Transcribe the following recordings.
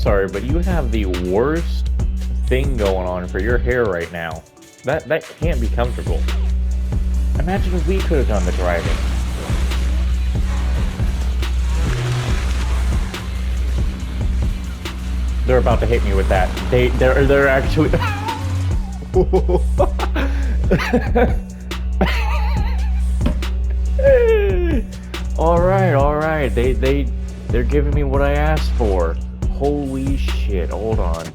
sorry, but you have the worst thing going on for your hair right now. That can't be comfortable. Imagine if we could have done the driving. They're about to hit me with that. They're actually. All right. They're giving me what I asked for. Holy shit! Hold on.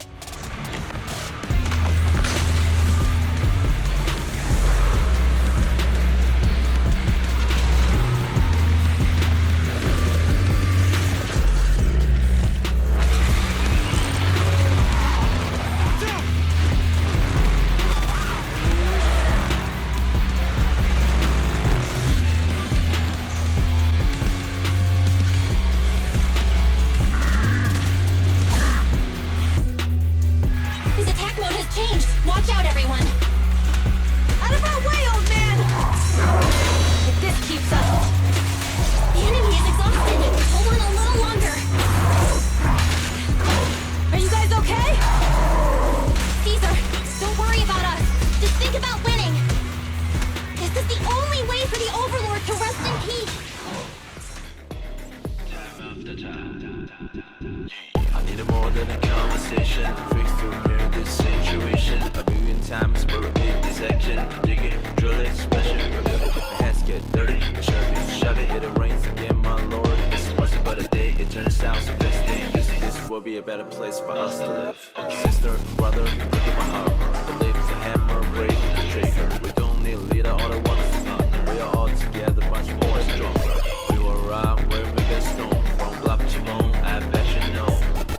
Be a better place for us to live. Sister, brother, look at my heart. Believe it's a hammer, break the trigger. We don't need a leader, all the ones is not. We are all together, much more stronger. We will ride where we get snow. From black to bone, I bet you know.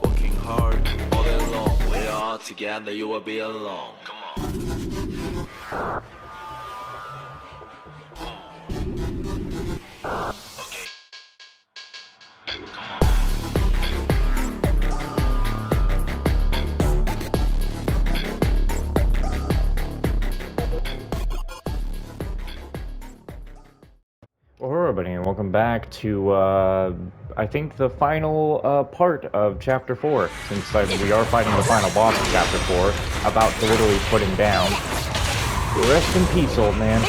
Working hard all day long. We are all together, you will be alone. Come on. Everybody, and welcome back to, I think the final, part of Chapter 4, since we are fighting the final boss of Chapter 4, about to literally put him down. Rest in peace, old man.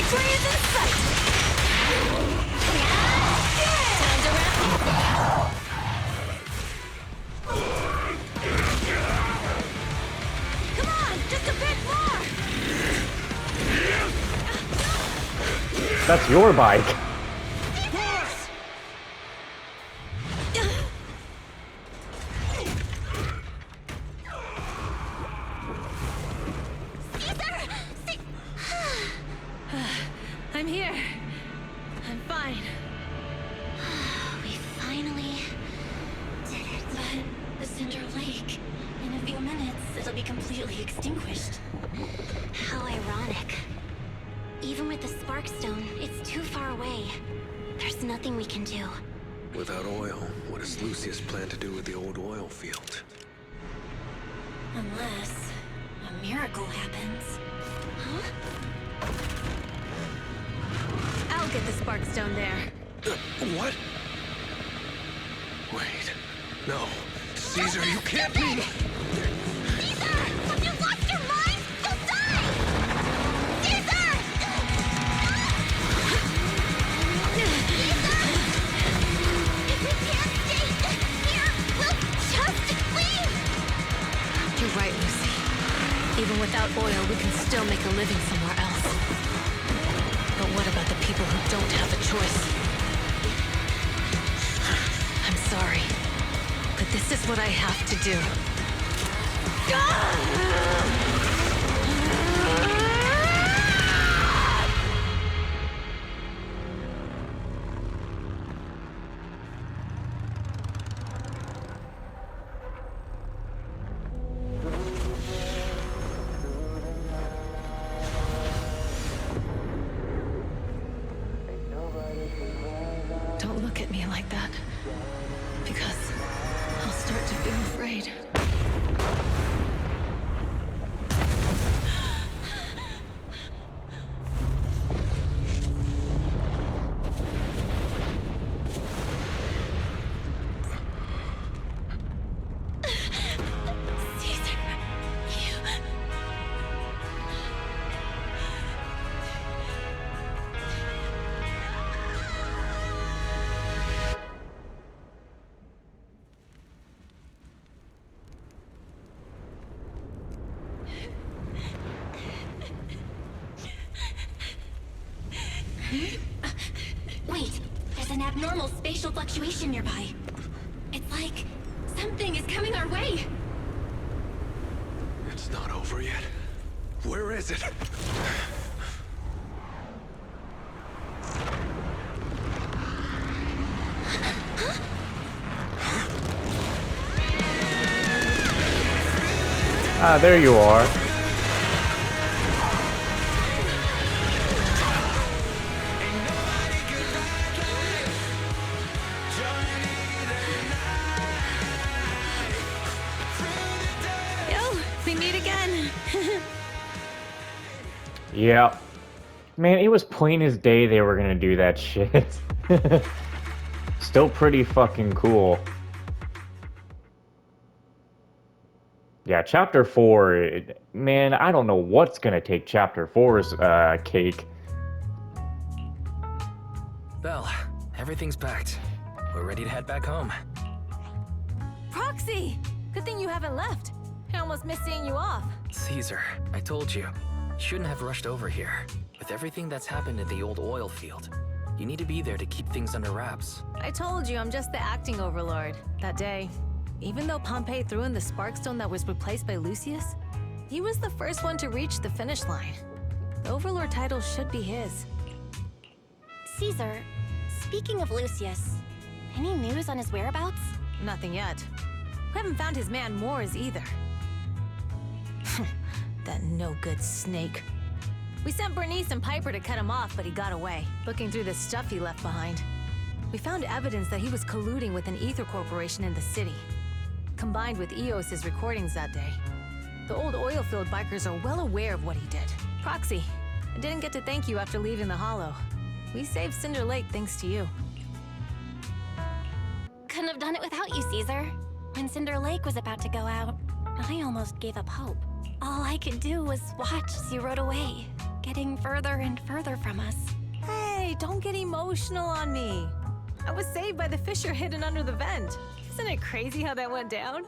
Come on, just a bit more! That's your bike. I'm here. I'm fine. We finally did it. But the Cinder Lake, In a few minutes, it'll be completely extinguished. How ironic. Even with the Spark Stone, it's too far away. There's nothing we can do. Without oil, what does Lucius plan to do with the old oil field? Unless a miracle happens. Huh? I'll get the Spark Stone there. What? Wait. No. Caesar, you can't be... Caesar! Have you lost your mind? You'll die! Caesar! Caesar! If we can't stay here, we'll just leave! You're right, Lucy. Even without oil, we can still make a living somewhere else. But what about the people who don't have a choice? I'm sorry, but this is what I have to do. Don't look at me like that, because I'll start to feel afraid. Wait, there's an abnormal spatial fluctuation nearby. It's like something is coming our way. It's not over yet. Where is it? Ah, there you are. Yo, we meet again. Yeah. Man, it was plain as day they were gonna do that shit. Still pretty fucking cool. Yeah, Chapter 4, man, I don't know what's gonna take Chapter 4's cake. Belle, everything's packed. We're ready to head back home. Proxy! Good thing you haven't left. I almost missed seeing you off. Caesar, I told you. You shouldn't have rushed over here. With everything that's happened in the old oil field, you need to be there to keep things under wraps. I told you I'm just the acting overlord. That day, even though Pompey threw in the Sparkstone that was replaced by Lucius, he was the first one to reach the finish line. The overlord title should be his. Caesar, speaking of Lucius, any news on his whereabouts? Nothing yet. We haven't found his man Moors either. That no-good snake. We sent Bernice and Piper to cut him off, but he got away, looking through the stuff he left behind. We found evidence that he was colluding with an ether corporation in the city, combined with EOS's recordings that day. The old oil field bikers are well aware of what he did. Proxy, I didn't get to thank you after leaving the Hollow. We saved Cinder Lake thanks to you. Couldn't have done it without you, Caesar. When Cinder Lake was about to go out, I almost gave up hope. All I could do was watch as you rode away, getting further and further from us. Hey, don't get emotional on me. I was saved by the fissure hidden under the vent. Isn't it crazy how that went down?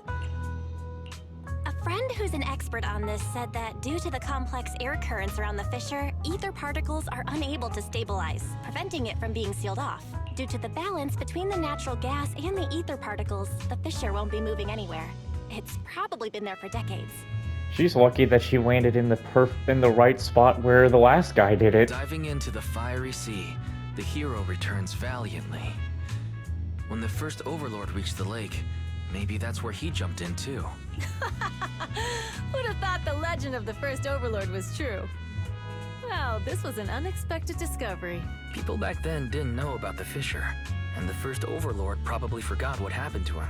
A friend who's an expert on this said that due to the complex air currents around the fissure, ether particles are unable to stabilize, preventing it from being sealed off. Due to the balance between the natural gas and the ether particles, the fissure won't be moving anywhere. It's probably been there for decades. She's lucky that she landed in the right spot where the last guy did it. Diving into the fiery sea, the hero returns valiantly. When the first overlord reached the lake, maybe that's where he jumped in too. Who'd have thought the legend of the first overlord was true? Well, this was an unexpected discovery. People back then didn't know about the fissure, and the first overlord probably forgot what happened to him.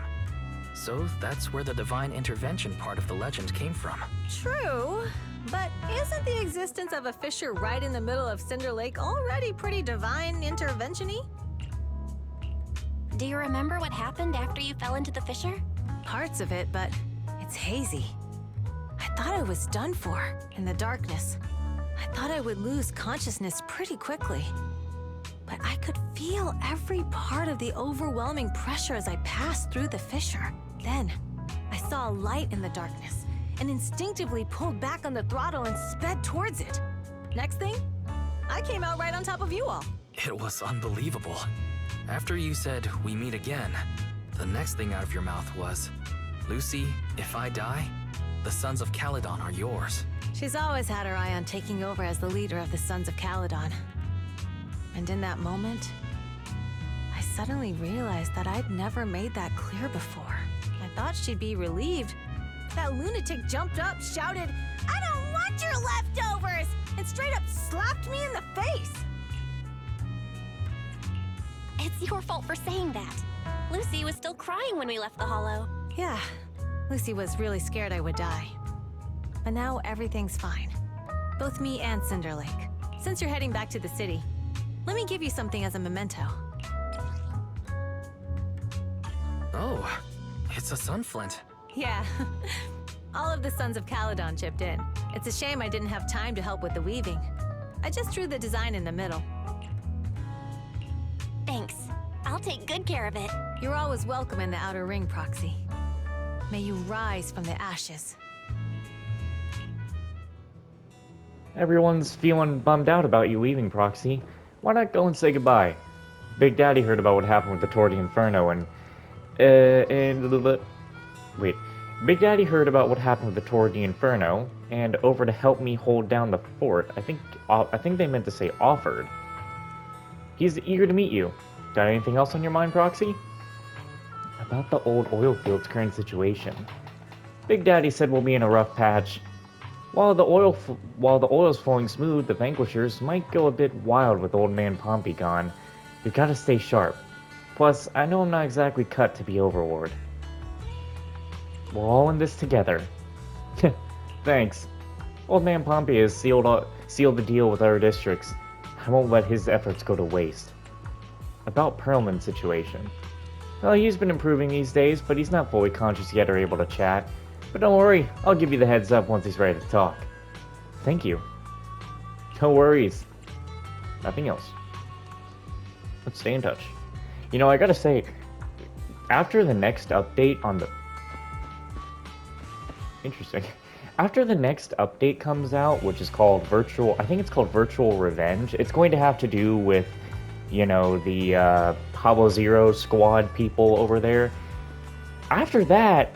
So that's where the divine intervention part of the legend came from. True, but isn't the existence of a fissure right in the middle of Cinder Lake already pretty divine intervention-y? Do you remember what happened after you fell into the fissure? Parts of it, but it's hazy. I thought I was done for, in the darkness. I thought I would lose consciousness pretty quickly. But I could feel every part of the overwhelming pressure as I passed through the fissure. Then, I saw a light in the darkness, and instinctively pulled back on the throttle and sped towards it. Next thing, I came out right on top of you all. It was unbelievable. After you said, "We meet again," the next thing out of your mouth was, "Lucy, if I die, the Sons of Caledon are yours." She's always had her eye on taking over as the leader of the Sons of Caledon. And in that moment, I suddenly realized that I'd never made that clear before. I thought she'd be relieved. That lunatic jumped up, shouted, "I don't want your leftovers!" and straight up slapped me in the face. It's your fault for saying that. Lucy was still crying when we left the Hollow. Yeah, Lucy was really scared I would die. But now everything's fine. Both me and Cinder Lake. Since you're heading back to the city, let me give you something as a memento. Oh, it's a sunflint. Yeah, all of the Sons of Caledon chipped in. It's a shame I didn't have time to help with the weaving. I just drew the design in the middle. Thanks. I'll take good care of it. You're always welcome in the Outer Ring, Proxy. May you rise from the ashes. Everyone's feeling bummed out about you leaving, Proxy. Why not go and say goodbye? Big Daddy heard about what happened with the Tour de Inferno wait. Big Daddy heard about what happened with the Tour de Inferno and over to help me hold down the fort. I think they meant to say offered. He's eager to meet you. Got anything else on your mind, Proxy? About the old oil field's current situation. Big Daddy said we'll be in a rough patch. While the oil's flowing smooth, the Vanquishers might go a bit wild with Old Man Pompey gone. You gotta stay sharp. Plus, I know I'm not exactly cut to be Overlord. We're all in this together. Thanks. Old Man Pompey has sealed the deal with our districts. I won't let his efforts go to waste. About Perlman's situation. Well, he's been improving these days, but he's not fully conscious yet or able to chat. But don't worry, I'll give you the heads up once he's ready to talk. Thank you. No worries. Nothing else. Let's stay in touch. You know, I gotta say, after the next update on the... Interesting. After the next update comes out, which is called I think it's called Virtual Revenge, it's going to have to do with, you know, the Pablo Zero squad people over there. After that,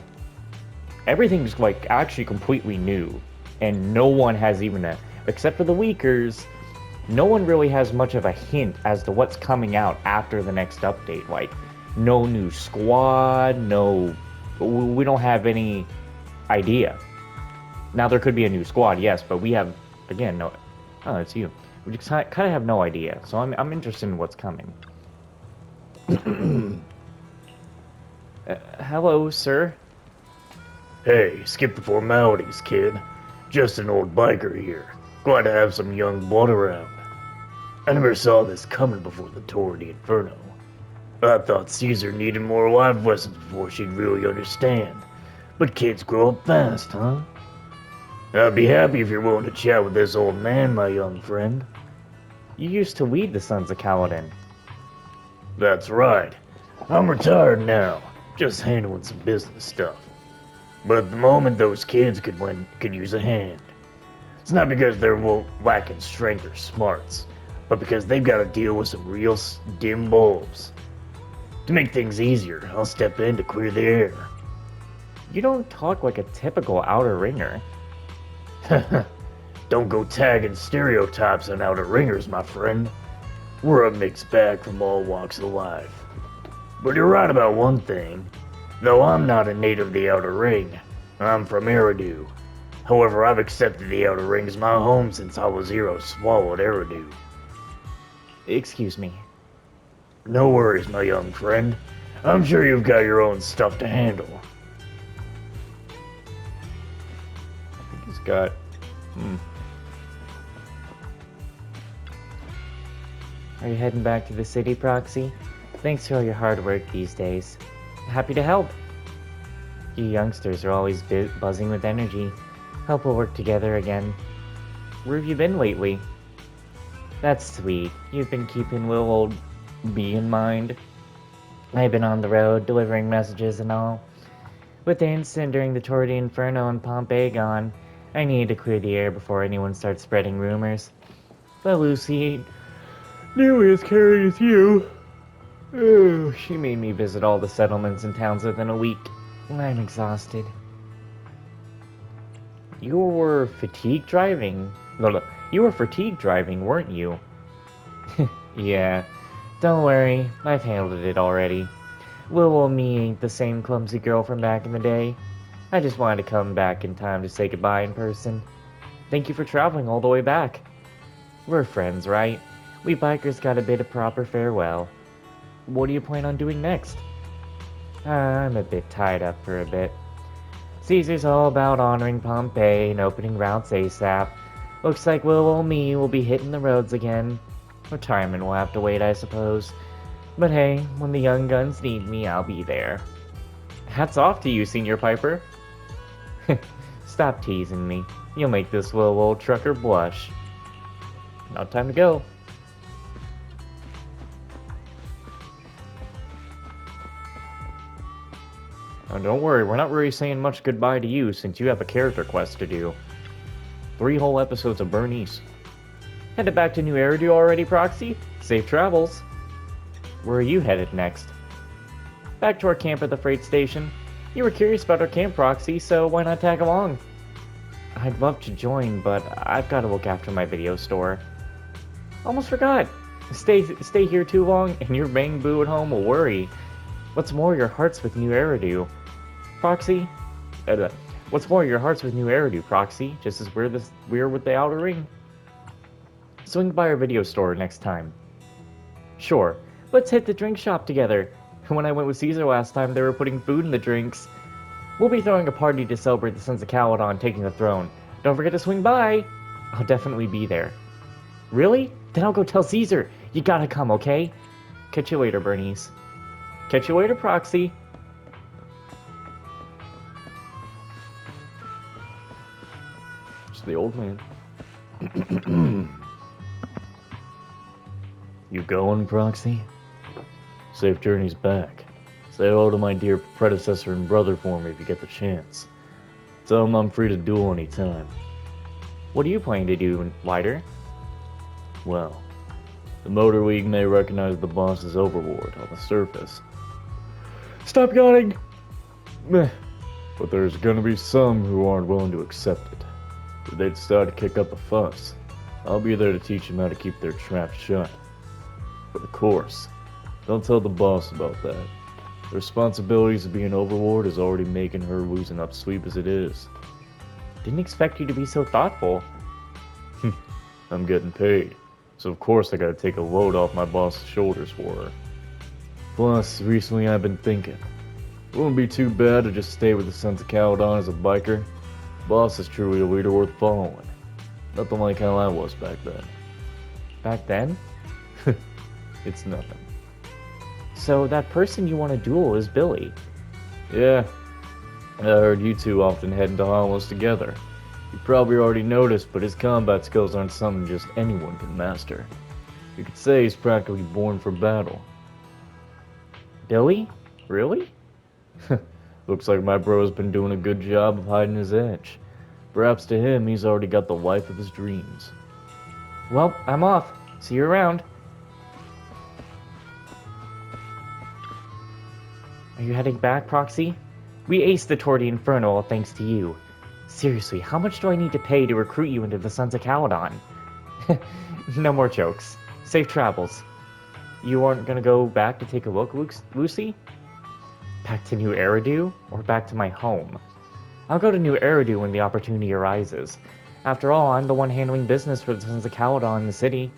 everything's like actually completely new, and no one has even except for the Weakers, no one really has much of a hint as to what's coming out after the next update. Like, no new squad, we don't have any idea. Now, there could be a new squad, yes, but we have, again, no... Oh, it's you. We just kind of have no idea, so I'm interested in what's coming. Hello, sir. Hey, skip the formalities, kid. Just an old biker here. Glad to have some young blood around. I never saw this coming before the Tour de Inferno. I thought Caesar needed more life lessons before she'd really understand. But kids grow up fast, huh? I'd be happy if you're willing to chat with this old man, my young friend. You used to lead the Sons of Kaladin. That's right. I'm retired now, just handling some business stuff. But at the moment, those kids could use a hand. It's not because they're lacking strength or smarts, but because they've got to deal with some real dim bulbs. To make things easier, I'll step in to clear the air. You don't talk like a typical outer ringer. Don't go tagging stereotypes on outer ringers, my friend. We're a mixed bag from all walks of life. But you're right about one thing. Though I'm not a native of the Outer Ring, I'm from Eridu. However, I've accepted the Outer Ring as my home since Zero swallowed Eridu. Excuse me. No worries, my young friend. I'm sure you've got your own stuff to handle. I think he's got... Are you heading back to the city, Proxy? Thanks for all your hard work these days. Happy to help. You youngsters are always buzzing with energy. Hope we'll work together again. Where have you been lately? That's sweet. You've been keeping little old B in mind. I've been on the road, delivering messages and all. With the incident during the Tour de Inferno and Pompeii gone, I needed to clear the air before anyone starts spreading rumors. But Lucy, nearly as caring as you. Oh, she made me visit all the settlements and towns within a week. I'm exhausted. You were fatigue driving? No, you were fatigue driving, weren't you? Yeah. Don't worry, I've handled it already. Little me ain't the same clumsy girl from back in the day. I just wanted to come back in time to say goodbye in person. Thank you for traveling all the way back. We're friends, right? We bikers got a bit of proper farewell. What do you plan on doing next? I'm a bit tied up for a bit. Caesar's all about honoring Pompeii and opening routes ASAP. Looks like little old me will be hitting the roads again. Retirement will have to wait, I suppose. But hey, when the young guns need me, I'll be there. Hats off to you, Senior Piper. Stop teasing me. You'll make this little old trucker blush. Now time to go. Oh, don't worry, we're not really saying much goodbye to you since you have a character quest to do. 3 whole episodes of Bernice. Headed back to New Eridu already, Proxy? Safe travels. Where are you headed next? Back to our camp at the freight station. You were curious about our camp, Proxy, so why not tag along? I'd love to join, but I've got to look after my video store. Almost forgot. Stay here too long, and your bang boo at home will worry. What's more, your heart's with new Eridu. Proxy? What's more, your heart's with new Eridu, Proxy, just as we're with the outer ring. Swing by our video store next time. Sure, let's hit the drink shop together. When I went with Caesar last time, they were putting food in the drinks. We'll be throwing a party to celebrate the Sons of Caledon taking the throne. Don't forget to swing by. I'll definitely be there. Really? Then I'll go tell Caesar. You gotta come, okay? Catch you later, Bernice. Catch you later, Proxy. It's the old man. You going, Proxy? Safe journeys back. Say hello to my dear predecessor and brother for me if you get the chance. Tell him I'm free to duel anytime. What are you planning to do, Lighter? Well, the Motor League may recognize the boss as overlord on the surface. Stop yawning! Meh. But there's gonna be some who aren't willing to accept it. If they decide to kick up a fuss, I'll be there to teach them how to keep their trap shut. But of course, don't tell the boss about that. The responsibilities of being overlord is already making her losing up sweep as it is. Didn't expect you to be so thoughtful. I'm getting paid, so of course I gotta take a load off my boss's shoulders for her. Plus, recently I've been thinking, it wouldn't be too bad to just stay with the Sons of Caledon as a biker. Boss is truly a leader worth following. Nothing like how I was back then. Back then? It's nothing. So that person you want to duel is Billy. Yeah, I heard you two often head into Hollows together. You probably already noticed, but his combat skills aren't something just anyone can master. You could say he's practically born for battle. Billy? Really? Looks like my bro's been doing a good job of hiding his edge. Perhaps to him, he's already got the wife of his dreams. Well, I'm off. See you around. Are you heading back, Proxy? We aced the Tour de Inferno all thanks to you. Seriously, how much do I need to pay to recruit you into the Sons of Caledon? No more jokes. Safe travels. You aren't gonna go back to take a look, Lucy? Back to New Eridu? Or back to my home? I'll go to New Eridu when the opportunity arises. After all, I'm the one handling business for the Sons of Caledon in the city.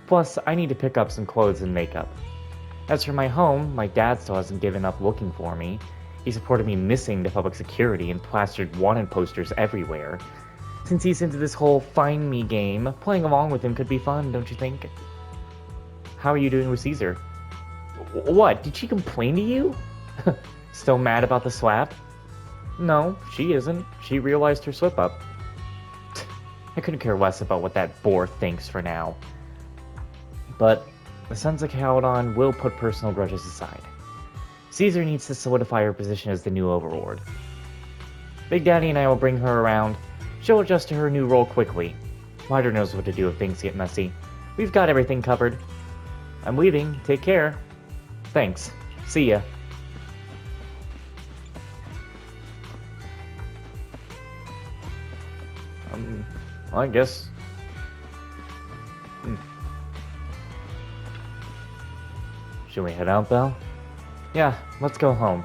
Plus, I need to pick up some clothes and makeup. As for my home, my dad still hasn't given up looking for me. He reported me missing to public security and plastered wanted posters everywhere. Since he's into this whole find me game, playing along with him could be fun, don't you think? How are you doing with Caesar? What, did she complain to you? Still mad about the slap? No, she isn't. She realized her slip-up. I couldn't care less about what that boar thinks for now. But the Sons of Caledon will put personal grudges aside. Caesar needs to solidify her position as the new overlord. Big Daddy and I will bring her around. She'll adjust to her new role quickly. Ryder knows what to do if things get messy. We've got everything covered. I'm leaving. Take care. Thanks. See ya. I guess... Should we head out, Belle? Yeah, let's go home.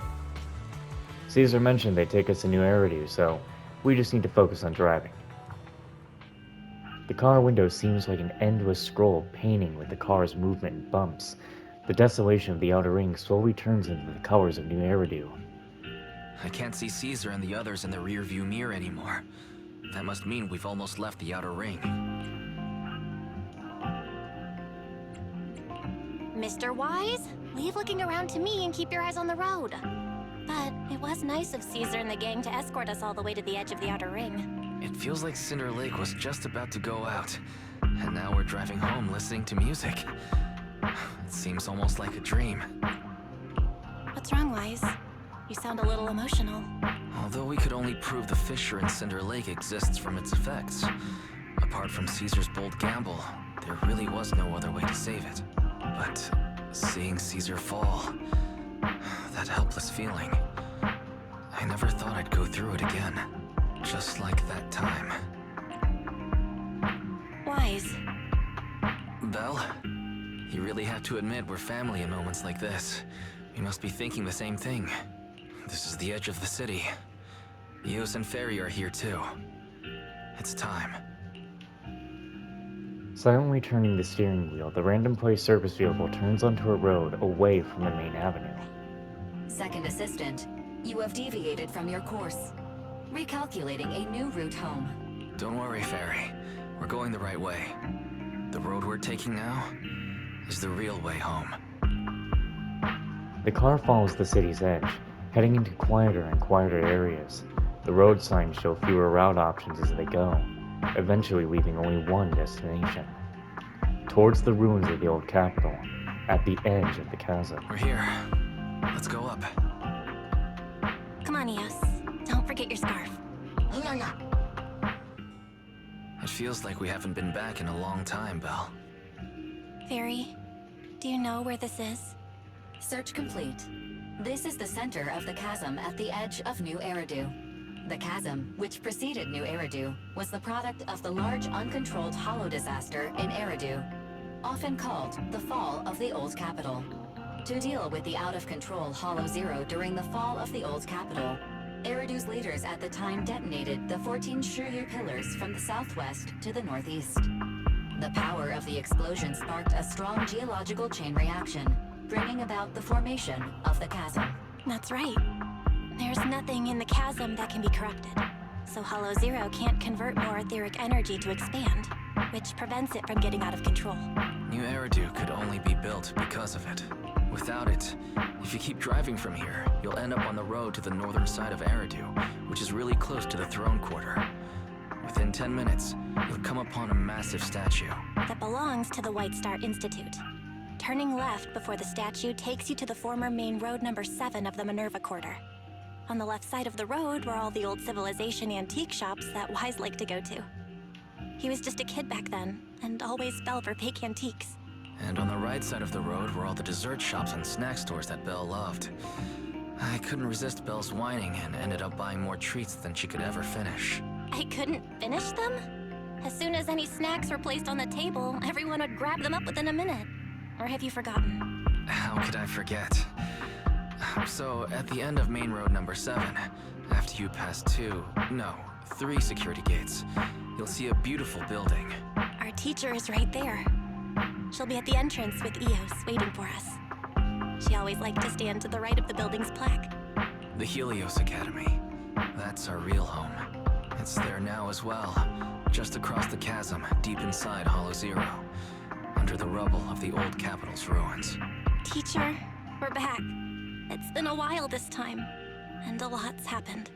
Caesar mentioned they take us to New Eridu, so we just need to focus on driving. The car window seems like an endless scroll of painting with the car's movement and bumps. The desolation of the outer ring slowly turns into the colors of New Eridu. I can't see Caesar and the others in the rearview mirror anymore. That must mean we've almost left the outer ring. Mr. Wise, leave looking around to me and keep your eyes on the road. But it was nice of Caesar and the gang to escort us all the way to the edge of the outer ring. It feels like Cinder Lake was just about to go out, and now we're driving home listening to music. It seems almost like a dream. What's wrong, Wise? You sound a little emotional. Although we could only prove the fissure in Cinder Lake exists from its effects, apart from Caesar's bold gamble, there really was no other way to save it. But Seeing Caesar fall, that helpless feeling. I never thought I'd go through it again. Just like that time. Wise. Belle, you really have to admit we're family in moments like this. You must be thinking the same thing. This is the edge of the city. Eos and Ferry are here too. It's time. Silently turning the steering wheel, the random place service vehicle turns onto a road away from the main avenue. Second assistant, you have deviated from your course. Recalculating a new route home. Don't worry, Ferry. We're going the right way. The road we're taking now is the real way home. The car follows the city's edge, heading into quieter and quieter areas. The road signs show fewer route options as they go, eventually leaving only one destination. Towards the ruins of the old capital, at the edge of the chasm. We're here. Let's go up. Come on, Eos. Don't forget your scarf. It feels like we haven't been back in a long time, Belle. Ferry, do you know where this is? Search complete. This is the center of the chasm at the edge of New Eridu. The chasm, which preceded New Eridu, was the product of the large uncontrolled hollow disaster in Eridu, often called the fall of the old capital. To deal with the out-of-control Hollow Zero during the fall of the old capital, Eridu's leaders at the time detonated the 14 Shiryu pillars from the southwest to the northeast. The power of the explosion sparked a strong geological chain reaction, bringing about the formation of the chasm. That's right. There's nothing in the chasm that can be corrupted, so Hollow Zero can't convert more etheric energy to expand, which prevents it from getting out of control. New Eridu could only be built because of it. Without it, if you keep driving from here, you'll end up on the road to the northern side of Eridu, which is really close to the throne quarter. Within 10 minutes, you'll come upon a massive statue. That belongs to the White Star Institute. Turning left before the statue takes you to the former main road number 7 of the Minerva Quarter. On the left side of the road were all the old civilization antique shops that Wise liked to go to. He was just a kid back then, and always fell for fake antiques. And on the right side of the road were all the dessert shops and snack stores that Belle loved. I couldn't resist Belle's whining and ended up buying more treats than she could ever finish. I couldn't finish them? As soon as any snacks were placed on the table, everyone would grab them up within a minute. Or have you forgotten? How could I forget? So, at the end of main road number 7, after you pass 3 security gates, you'll see a beautiful building. Our teacher is right there. She'll be at the entrance with Eos waiting for us. She always liked to stand to the right of the building's plaque. The Helios Academy. That's our real home. It's there now as well, just across the chasm, deep inside Hollow Zero, under the rubble of the old capital's ruins. Teacher, we're back. It's been a while this time, and a lot's happened.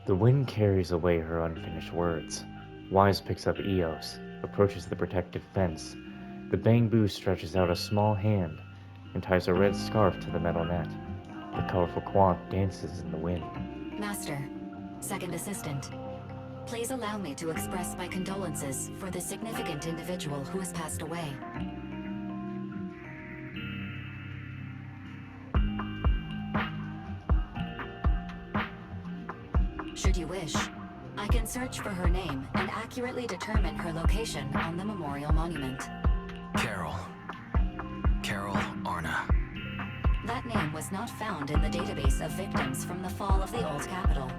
The wind carries away her unfinished words. Wise picks up Eos, approaches the protective fence. The bamboo stretches out a small hand and ties a red scarf to the metal net. The colorful cloth dances in the wind. Master, second assistant, please allow me to express my condolences for the significant individual who has passed away. Should you wish, I can search for her name and accurately determine her location on the memorial monument. Carol Arna. That name was not found in the database of victims from the fall of the old capital.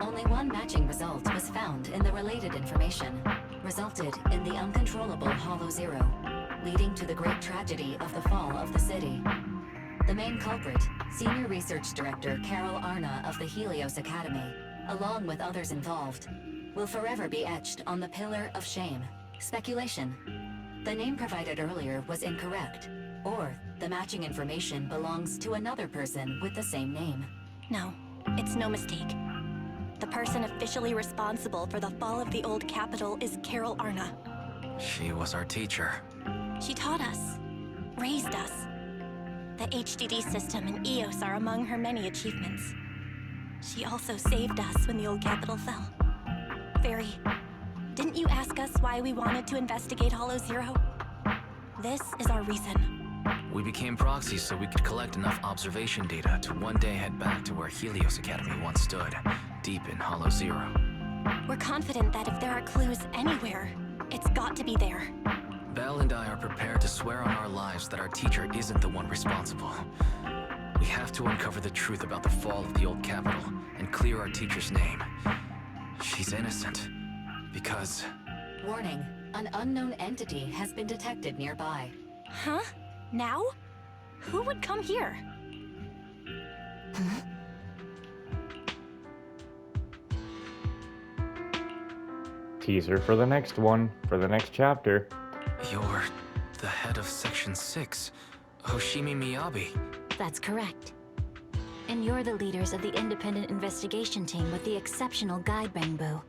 Only one matching result was found in the related information, resulted in the uncontrollable Hollow Zero, leading to the great tragedy of the fall of the city. The main culprit, Senior Research Director Carol Arna of the Helios Academy, along with others involved, will forever be etched on the Pillar of Shame. Speculation. The name provided earlier was incorrect, or the matching information belongs to another person with the same name. No, it's no mistake. The person officially responsible for the fall of the old capital is Carol Arna. She was our teacher. She taught us, raised us. The HDD system and Eos are among her many achievements. She also saved us when the old capital fell. Ferry, didn't you ask us why we wanted to investigate Hollow Zero? This is our reason. We became proxies so we could collect enough observation data to one day head back to where Helios Academy once stood, deep in Hollow Zero. We're confident that if there are clues anywhere, it's got to be there. Belle and I are prepared to swear on our lives that our teacher isn't the one responsible. We have to uncover the truth about the fall of the old capital and clear our teacher's name. She's innocent. Because... Warning, an unknown entity has been detected nearby. Huh? Now? Who would come here? Teaser for the next one, for the next chapter. You're the head of Section 6, Hoshimi Miyabi. That's correct. And you're the leaders of the independent investigation team with the exceptional guide Bangbu.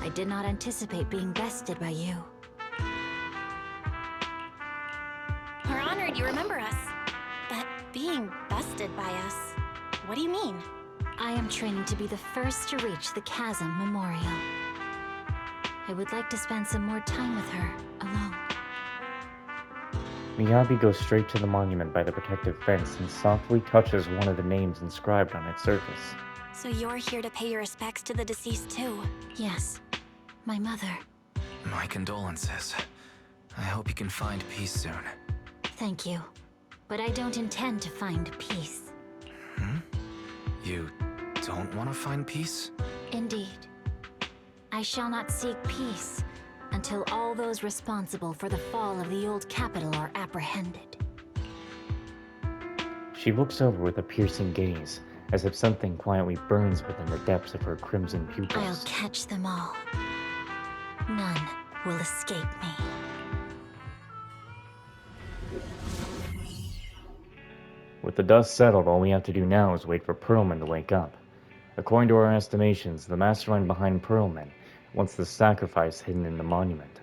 I did not anticipate being bested by you. We're honored you remember us. But being bested by us, what do you mean? I am training to be the first to reach the Chasm Memorial. I would like to spend some more time with her, alone. Miyabi goes straight to the monument by the protective fence and softly touches one of the names inscribed on its surface. So you're here to pay your respects to the deceased too? Yes, my mother. My condolences. I hope you can find peace soon. Thank you. But I don't intend to find peace. You don't want to find peace? Indeed. I shall not seek peace until all those responsible for the fall of the old capital are apprehended. She looks over with a piercing gaze, as if something quietly burns within the depths of her crimson I'll pupils. catch them all. None will escape me. With the dust settled, all we have to do now is wait for Pearlman to wake up. According to our estimations, the mastermind behind Pearlman wants the sacrifice hidden in the monument.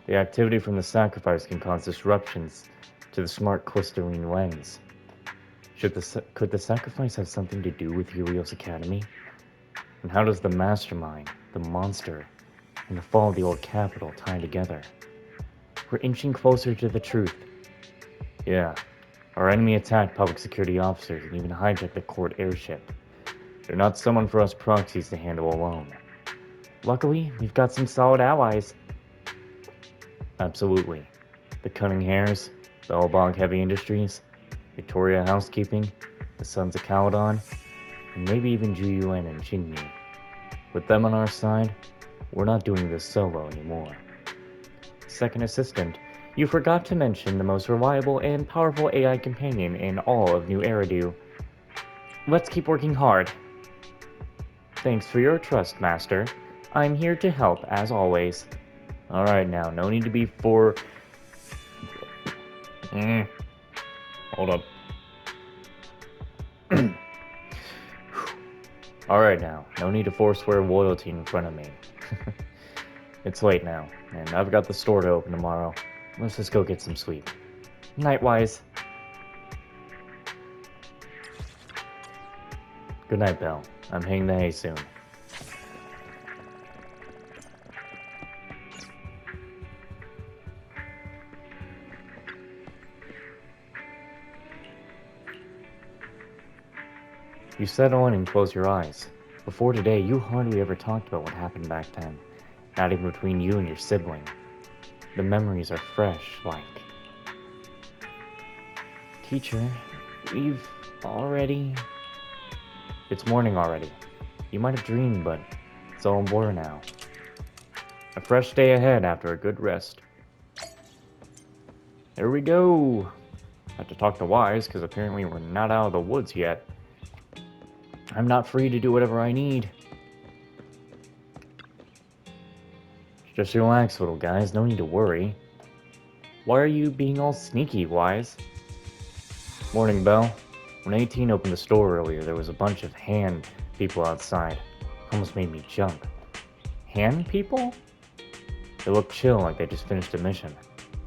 The activity from the sacrifice can cause disruptions to the smart crystalline lens. Could the sacrifice have something to do with Helios Academy? And how does the mastermind, the monster, and the fall of the old capital tie together? We're inching closer to the truth. Yeah, our enemy attacked public security officers and even hijacked the court airship. They're not someone for us proxies to handle alone. Luckily, we've got some solid allies. Absolutely. The Cunning Hares, Bellbog Heavy Industries, Victoria Housekeeping, the Sons of Caledon, and maybe even Juyuan and Jinyu. With them on our side, we're not doing this solo anymore. Second Assistant, you forgot to mention the most reliable and powerful AI companion in all of New Eridu. Let's keep working hard. Thanks for your trust, Master. I'm here to help, as always. Alright now, no need to be for... Hold up. Alright now, no need to forswear loyalty in front of me. It's late now, and I've got the store to open tomorrow. Let's just go get some sleep. Nightwise. Good night, Belle. I'm hanging the hay soon. You settle in and close your eyes. Before today, you hardly ever talked about what happened back then. Not even between you and your sibling. The memories are fresh, like... Teacher, we've already... It's morning already. You might have dreamed, but it's all a blur now. A fresh day ahead after a good rest. There we go! Have to talk to Wise, because apparently we're not out of the woods yet. I'm not free to do whatever I need. Just relax, little guys. No need to worry. Why are you being all sneaky, Wise? Morning, Belle. When 18 opened the store earlier, there was a bunch of hand people outside. Almost made me jump. Hand people? They looked chill, like they just finished a mission.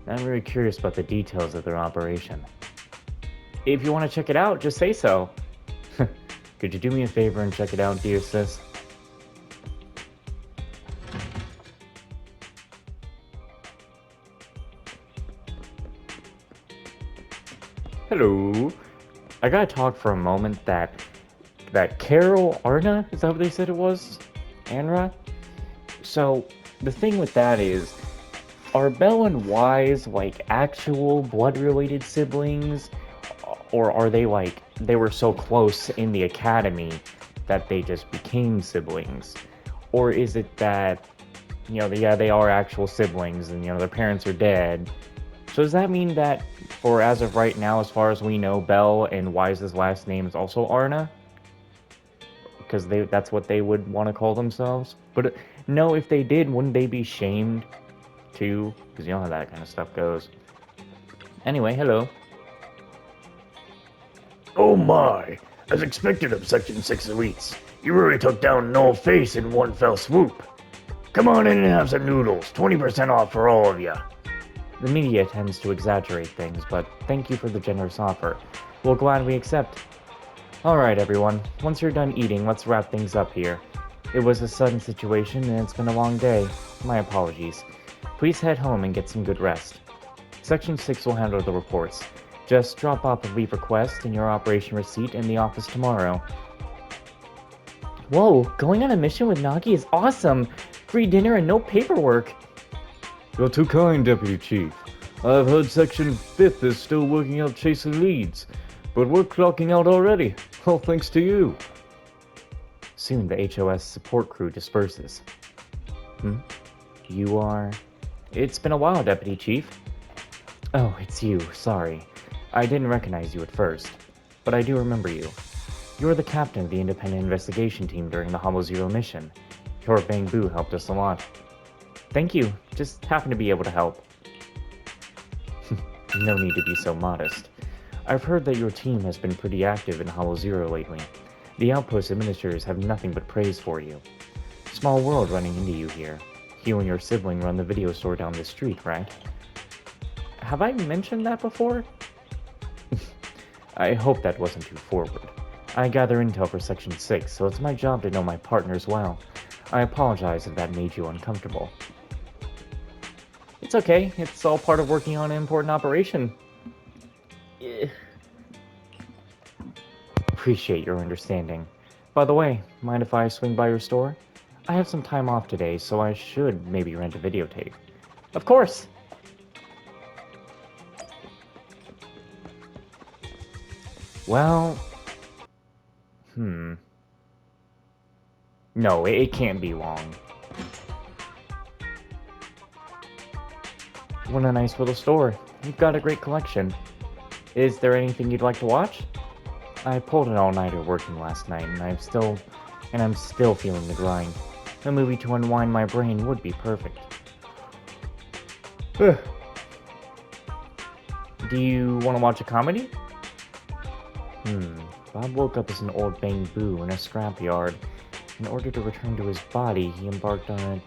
I'm very curious about the details of their operation. If you want to check it out, just say so. Could you do me a favor and check it out, dear sis? Hello. I gotta talk for a moment that Carol Arna, is that what they said it was? Anra? So, the thing with that is, are Belle and Wise like actual blood-related siblings? Or are they like, they were so close in the academy that they just became siblings? Or is it that, you know, yeah, they are actual siblings and, you know, their parents are dead? So does that mean that, for as of right now, as far as we know, Belle and Wise's last name is also Arna? Because that's what they would want to call themselves? But no, if they did, wouldn't they be shamed too? Because you know how that kind of stuff goes. Anyway, hello. Oh my! As expected of Section 6 elites, you really took down No Face in one fell swoop. Come on in and have some noodles, 20% off for all of ya. The media tends to exaggerate things, but thank you for the generous offer. We'll gladly accept. Alright everyone, once you're done eating, let's wrap things up here. It was a sudden situation and it's been a long day. My apologies. Please head home and get some good rest. Section 6 will handle the reports. Just drop off a leave request and your operation receipt in the office tomorrow. Whoa, going on a mission with Nagi is awesome! Free dinner and no paperwork! You're too kind, Deputy Chief. I've heard Section 5th is still working out chasing leads, but we're clocking out already, all thanks to you. Soon the HOS support crew disperses. You are... It's been a while, Deputy Chief. Oh, it's you, sorry. I didn't recognize you at first, but I do remember you. You were the captain of the independent investigation team during the Hollow Zero mission. Your Bamboo helped us a lot. Thank you, just happened to be able to help. No need to be so modest. I've heard that your team has been pretty active in Hollow Zero lately. The outpost administrators have nothing but praise for you. Small world running into you here. You and your sibling run the video store down the street, right? Have I mentioned that before? I hope that wasn't too forward. I gather intel for Section 6, so it's my job to know my partners well. I apologize if that made you uncomfortable. It's okay, it's all part of working on an important operation. Appreciate your understanding. By the way, mind if I swing by your store? I have some time off today, so I should maybe rent a videotape. Of course! Well... No, it can't be long. What a nice little store. You've got a great collection. Is there anything you'd like to watch? I pulled an all-nighter working last night, and I'm still feeling the grind. A movie to unwind my brain would be perfect. Do you want to watch a comedy? Bob woke up as an old bamboo in a scrapyard. In order to return to his body, he embarked on a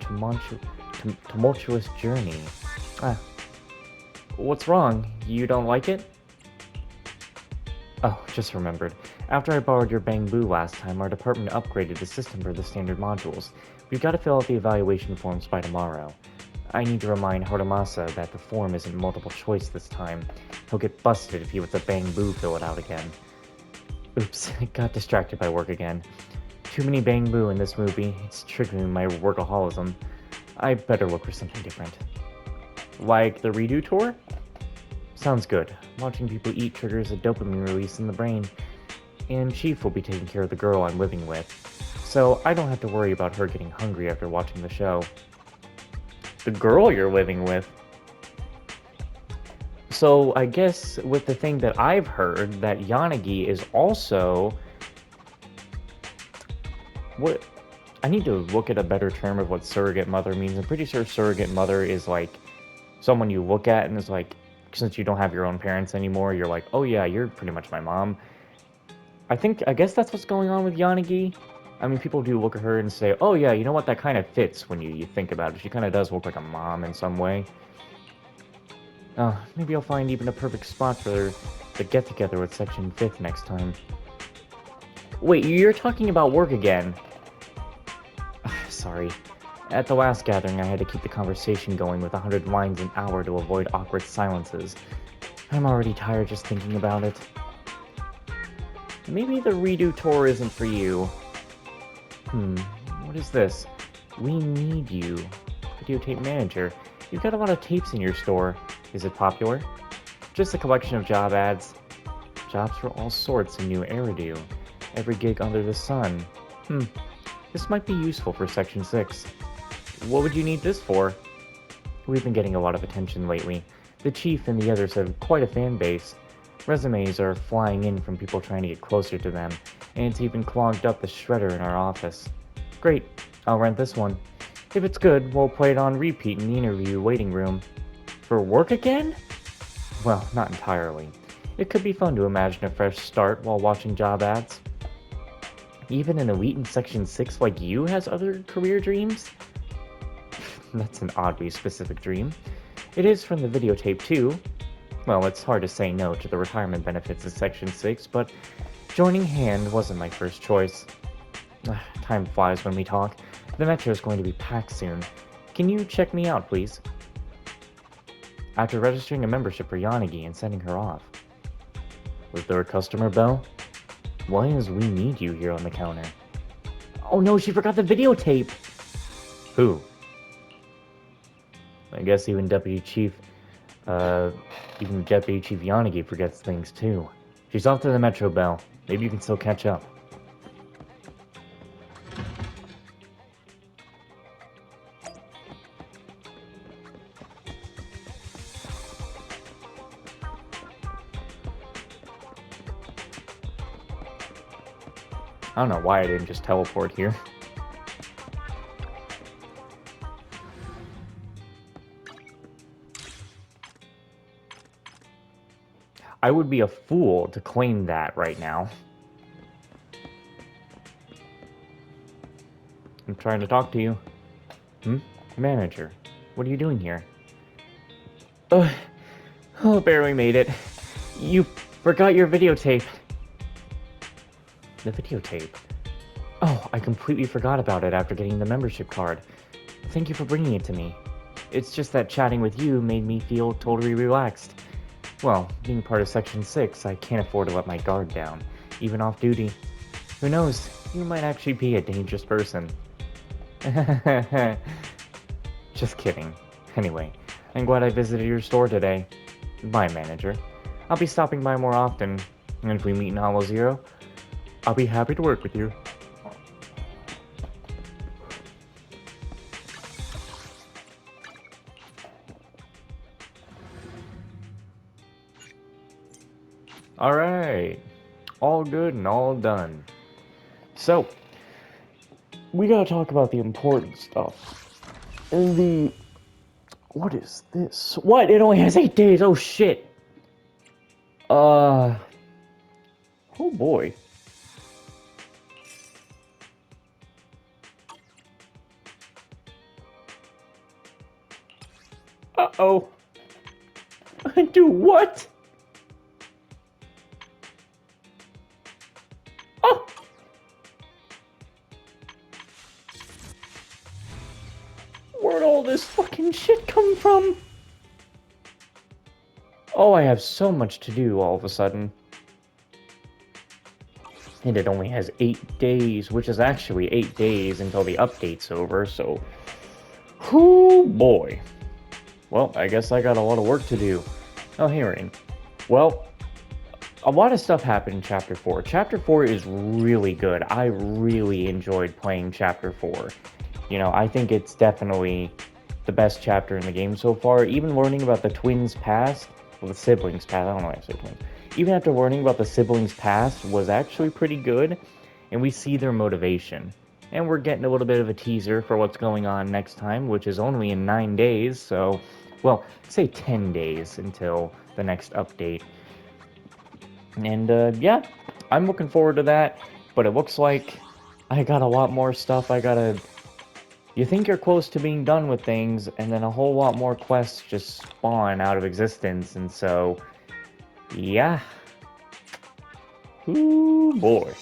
tumultuous journey. What's wrong? You don't like it? Oh, just remembered. After I borrowed your bamboo last time, our department upgraded the system for the standard modules. We've got to fill out the evaluation forms by tomorrow. I need to remind Haramasa that the form isn't multiple choice this time. He'll get busted if he lets a bamboo fill it out again. Oops, I got distracted by work again. Too many bamboo in this movie. It's triggering my workaholism. I better look for something different. Like the redo tour? Sounds good. Watching people eat triggers a dopamine release in the brain. And Chief will be taking care of the girl I'm living with. So I don't have to worry about her getting hungry after watching the show. The girl you're living with? So I guess with the thing that I've heard, that Yanagi is also... What? I need to look at a better term of what surrogate mother means. I'm pretty sure surrogate mother is like someone you look at and is like, since you don't have your own parents anymore, you're like, oh yeah, you're pretty much my mom. I guess that's what's going on with Yanagi. I mean, people do look at her and say, oh yeah, you know what, that kind of fits when you think about it. She kind of does look like a mom in some way. Maybe I'll find even a perfect spot for the get-together with Section 5th next time. Wait, you're talking about work again. Sorry. At the last gathering, I had to keep the conversation going with 100 lines an hour to avoid awkward silences. I'm already tired just thinking about it. Maybe the redo tour isn't for you. What is this? We need you. Videotape manager. You've got a lot of tapes in your store. Is it popular? Just a collection of job ads. Jobs for all sorts in New Eridu. Every gig under the sun. This might be useful for Section 6. What would you need this for? We've been getting a lot of attention lately. The Chief and the others have quite a fan base. Resumes are flying in from people trying to get closer to them, and it's even clogged up the shredder in our office. Great, I'll rent this one. If it's good, we'll play it on repeat in the interview waiting room. For work again? Well, not entirely. It could be fun to imagine a fresh start while watching job ads. Even an elite in Section 6 like you has other career dreams? That's an oddly specific dream. It is from the videotape too. Well, it's hard to say no to the retirement benefits of Section 6, but joining hand wasn't my first choice. Time flies when we talk. The metro is going to be packed soon. Can you check me out, please? After registering a membership for Yanagi and sending her off. Was there a customer bell? Why is we need you here on the counter? Oh no, she forgot the videotape! Who? I guess even Deputy Chief Yanagi forgets things too. She's off to the Metro Bell. Maybe you can still catch up. I don't know why I didn't just teleport here. I would be a fool to claim that right now. I'm trying to talk to you. Manager, what are you doing here? Oh, barely made it. You forgot your videotape. The videotape? Oh, I completely forgot about it after getting the membership card. Thank you for bringing it to me. It's just that chatting with you made me feel totally relaxed. Well, being part of Section 6, I can't afford to let my guard down, even off duty. Who knows, you might actually be a dangerous person. Just kidding. Anyway, I'm glad I visited your store today. Bye, manager. I'll be stopping by more often, and if we meet in Hollow Zero, I'll be happy to work with you. Alright, all good and all done. So, we gotta talk about the important stuff. And what is this? What? It only has 8 days, oh shit! Oh boy. Uh-oh. Do what? Oh! Where'd all this fucking shit come from? Oh, I have so much to do all of a sudden. And it only has 8 days, which is actually 8 days until the update's over, so... Whoo boy. Well, I guess I got a lot of work to do. Oh, hey, Rain. Well, a lot of stuff happened in Chapter 4. Chapter 4 is really good. I really enjoyed playing Chapter 4. You know, I think it's definitely the best chapter in the game so far. Even learning about the twins' past, well, the siblings' past, I don't know why I say twins. Even after learning about the siblings' past was actually pretty good, and we see their motivation. And we're getting a little bit of a teaser for what's going on next time, which is only in 9 days, so, well, say 10 days until the next update. And, yeah, I'm looking forward to that, but it looks like I got a lot more stuff I gotta... You think you're close to being done with things, and then a whole lot more quests just spawn out of existence, and so... Yeah. Ooh, boy.